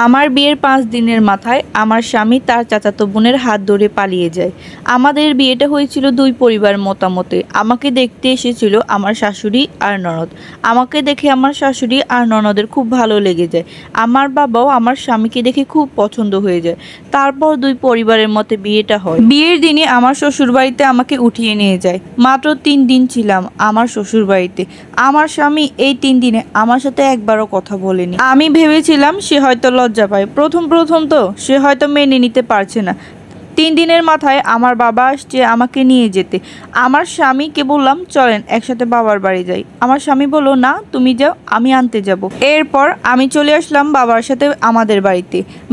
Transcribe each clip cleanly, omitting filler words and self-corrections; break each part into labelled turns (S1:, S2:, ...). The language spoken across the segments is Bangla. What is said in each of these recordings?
S1: আমার বিয়ের ৫ দিনের মাথায় আমার স্বামী তার চাচাতো বোনের হাত ধরে পালিয়ে যায়। আমাদের বিয়েটা হয়েছিল দুই পরিবার মতামতে। আমাকে দেখতে এসেছিল আমার শাশুড়ি আর ননদ। আমাকে দেখে আমার শাশুড়ি আর ননদের খুব ভালো লেগে যায়। আমার বাবাও আমার স্বামীকে দেখে খুব পছন্দ হয়ে যায়। তারপর দুই পরিবারের মতে বিয়েটা হয়। বিয়ের দিনে আমার শ্বশুরবাড়িতে আমাকে উঠিয়ে নিয়ে যায়। মাত্র ৩ দিন ছিলাম আমার শ্বশুরবাড়িতে। আমার স্বামী এই ৩ দিনে আমার সাথে একবারও কথা বলেনি। আমি ভেবেছিলাম সে হয়তো লজ্জা পায়। প্রথম তো সে হয়তো মেনে নিতে পারছে না। ৩ দিনের মাথায় আমার বাবা আসছে আমাকে নিয়ে যেতে। আমার স্বামীকে বললাম চলেন একসাথে বাবার বাড়ি যাই। আমার স্বামী বলল না তুমি যাও, আমি আনতে যাব। এরপর আমি চলে আসলাম বাবার সাথে আমাদের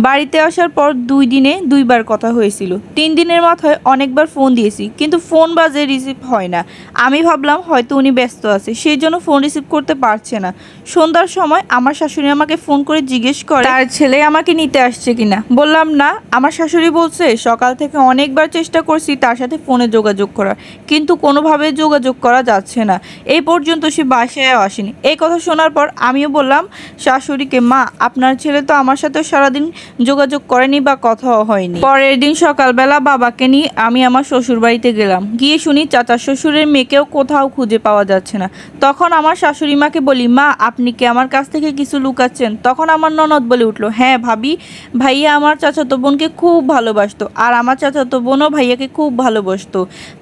S1: বাড়িতে আসার পর ২ দিনে ২ বার কথা হয়েছিল। ৩ দিনের মাথায় অনেকবার ফোন দিয়েছি, কিন্তু ফোন বাজে, রিসিভ হয় না। আমি ভাবলাম হয়তো উনি ব্যস্ত আছে, সেই জন্য ফোন রিসিভ করতে পারছে না। সন্ধ্যার সময় আমার শাশুড়ি আমাকে ফোন করে জিজ্ঞেস করে তার ছেলে আমাকে নিতে আসছে কিনা। বললাম না। আমার শাশুড়ি বলছে সকাল থেকে অনেকবার চেষ্টা করছি তার সাথে ফোনে যোগাযোগ করার, কিন্তু কোনোভাবে যোগাযোগ করা যাচ্ছে না। এই পর্যন্ত সে বাসায়ও আসেনি। এই কথা শোনার পর আমিও বললাম শাশুড়িকে, মা আপনার ছেলে তো আমার সাথে সারাদিন যোগাযোগ করেনি বা কথাও হয়নি। পরের দিন সকালবেলা বাবাকে নিয়ে আমি আমার শ্বশুর বাড়িতে গেলাম। গিয়ে শুনি চাচা শ্বশুরের মেয়েকেও কোথাও খুঁজে পাওয়া যাচ্ছে না। তখন আমার শাশুড়ি মাকে বলি, মা আপনি কি আমার কাছ থেকে কিছু লুকাচ্ছেন? তখন আমার ননদ বলে উঠলো, হ্যাঁ ভাবি, ভাইয়া আমার চাচাতো বোনকে খুব ভালোবাসতো, আর আমার চাচাতো বোনও ভাইয়াকে খুব ভালোবাসতো।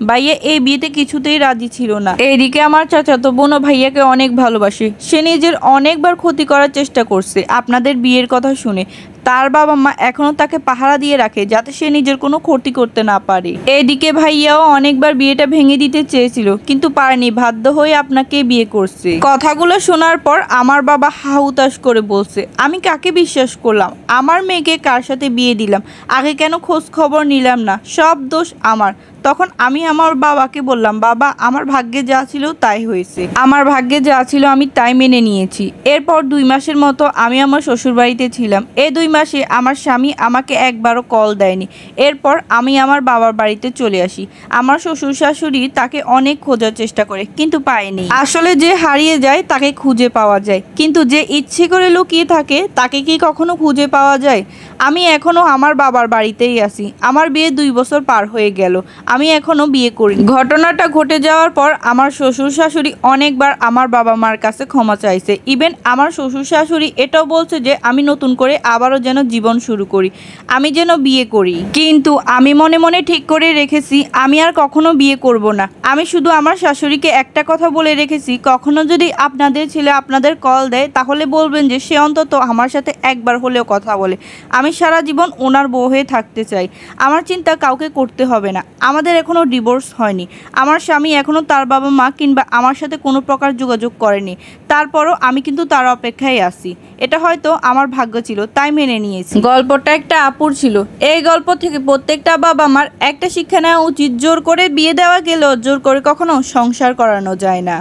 S1: ভাইয়া এই বিয়েতে কিছুতেই রাজি ছিল না। এইদিকে আমার চাচাতো বোনও ভাইয়াকে অনেক ভালোবাসে। সে নিজের অনেকবার ক্ষতি করার চেষ্টা করছে আপনাদের বিয়ের কথা শুনে। তার বাবা মা এখনো তাকে পাহারা দিয়ে রাখে যাতে সে নিজের কোনো ক্ষতি করতে না পারে। এদিকে ভাইয়াও অনেকবার বিয়েটা ভেঙে দিতে চেয়েছিল, কিন্তু পারেনি, বাধ্য হয়ে আপনাকে বিয়ে করছে। কথাগুলো শোনার পর আমার বাবা হাহুতাশ করে বলছে, আমি কাকে বিশ্বাস করলাম? আমার মেয়েকে কার সাথে বিয়ে দিলাম? আগে কেন খোঁজ খবর নিলাম না? সব দোষ আমার। তখন আমি আমার বাবাকে বললাম, বাবা আমার ভাগ্যে যা ছিল তাই হয়েছে। আমার ভাগ্যে যা ছিল আমি তাই মেনে নিয়েছি। এরপর ২ মাসের মতো আমি আমার শ্বশুরবাড়িতে ছিলাম। এই ২ মাসে আমার স্বামী আমাকে একবারও কল দেয়নি। এরপর আমি আমার বাবার বাড়িতে চলে আসি। আমার শ্বশুর শাশুড়ি তাকে অনেক খোঁজার চেষ্টা করে, কিন্তু পায়নি। আসলে যে হারিয়ে যায় তাকে খুঁজে পাওয়া যায়, কিন্তু যে ইচ্ছে করে লুকিয়ে থাকে তাকে কি কখনো খুঁজে পাওয়া যায়? আমি এখনো আমার বাবার বাড়িতেই আছি। আমার বিয়ে ২ বছর পার হয়ে গেল, আমি এখনো বিয়ে করিনি। ঘটনাটা ঘটে যাওয়ার পর আমার শ্বশুর শাশুড়ি অনেকবার আমার বাবা মার কাছে ক্ষমা চাইছে। ইভেন আমার শ্বশুর শাশুড়ি এটাও বলছে যে আমি নতুন করে আবারও যেন জীবন শুরু করি, আমি যেন বিয়ে করি। কিন্তু আমি মনে মনে ঠিক করে রেখেছি আমি আর কখনো বিয়ে করব না। আমি শুধু আমার শাশুড়িকে একটা কথা বলে রেখেছি, কখনো যদি আপনাদের ছেলে আপনাদের কল দেয় তাহলে বলবেন যে সে অন্তত আমার সাথে একবার হলেও কথা বলে। আমি সারা জীবন ওনার বউ হয়ে থাকতে চাই। আমার চিন্তা কাউকে করতে হবে না। আমাদের এখনও ডিভোর্স হয়নি। আমার স্বামী এখনও তার বাবা মা কিংবা আমার সাথে কোনো প্রকার যোগাযোগ করেনি। তারপরও আমি কিন্তু তার অপেক্ষায় আছি। এটা হয়তো আমার ভাগ্য ছিল, তাই মেনে নিয়েছি। গল্পটা একটা আপুর ছিল। এই গল্প থেকে প্রত্যেকটা বাবা মার একটা শিক্ষা নেওয়া উচিত, জোর করে বিয়ে দেওয়া গেলেও জোর করে কখনো সংসার করানো যায় না।